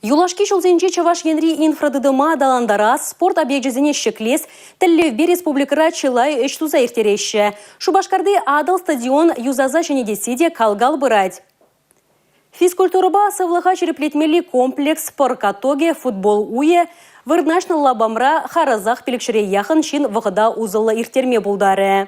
Юлашки шулзенче Чаваш Енри инфрадыдыма даландара спорт объектжезіне шеклес Тәллевбе республикара чылай үштуза иртереші. Шубашкарды адал стадион юзаза және деседе калгал бұрад. Физкультураба сывлыға череплетмели комплекс паркатоге футбол уе вырнашны лабамра харазах пелекшіре яхын шин вғыда узылы иртерме булдары.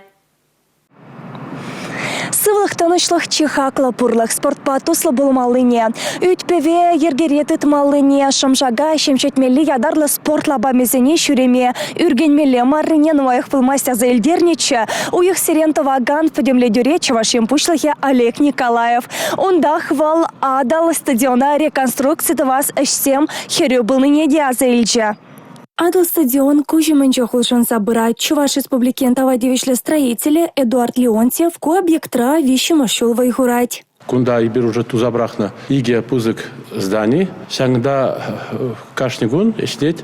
Сывлых танышлых чихакла пурлых спортпа туслы булмалыне. Үтпеве ергеретит малыне шамшага шемчетмели ядарлы спортлаба мезене шүреме. Үргенмеле маррынен вайық пылмастя заилдерниче. Уйық сирентоваган подемле дюречева шемпушлыхе Олег Николаев. Онда хвал адал стадиона реконструкции вас эшсем херю былыне диазаильче. Адал стадион кужимынче хулшан собрать Чуваш республикен тавадевишле строители Эдуард Леонтьев ко объектра вещи машул вайхурать. Кунда и беру уже тузабрахна иге пузык зданий. Шангда кашнигун эштеть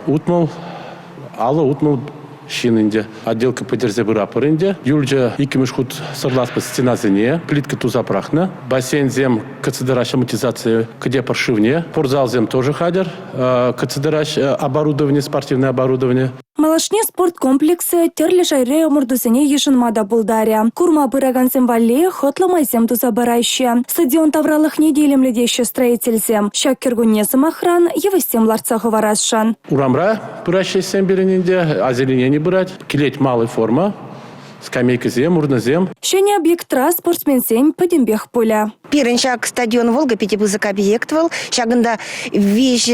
утмал шининде. Отделка подерзе бырапырынде. Юльджа икимишхут сырлас по стеназине. Плитка тузапрахна. Бассейн зем кацедераш амортизация где паршивне. Спортзал зем тоже хадер. Кацедераш оборудование, спортивное оборудование. Малашне спорткомплексы терли шайре мурдусене ешенмада булдаря. Курма быраган земвале хотламай зем тузабарайще. Стадион тавралых неделем ледеще строительзем. Щак киргуне самохран евестем ларцаху варасшан. Урамра пыращей сем беренинде, озеленение брать. Килеть малой форма. Скамейка зем, урнозем. Щене объектра спортсменсем подембех поля. Пирен шаг стадион Волга пятибызык объект был. Шагында виж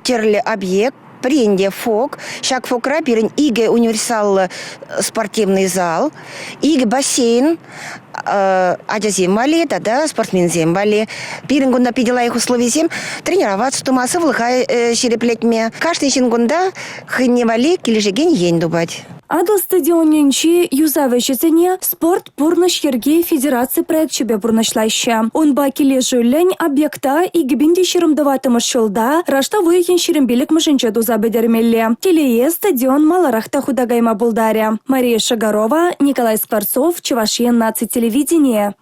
терли объект. Пренде фок, шаг фокра пирен иге универсал спортивный зал, иге бассейн, аджазем вали, да, спортсмен зем вали. Пирен гунда пидела их условий зем, тренироваться тумасы влыхай череплетме. Каждый чин гунда хыне вали, килежеген ень дубать. Адал стадионненчи юзавэшесене спорт пурныш ерге федерации проект чебе пурнышлайща. Он бакиле жюлень объекта и гибинде ширымдыватымыш шылда рашта выехен ширембелек мышынче дуза бедермелле. Телее стадион маларахта худагайма булдаря. Мария Шагарова, Николай Скворцов, Чувашия наци телевидение.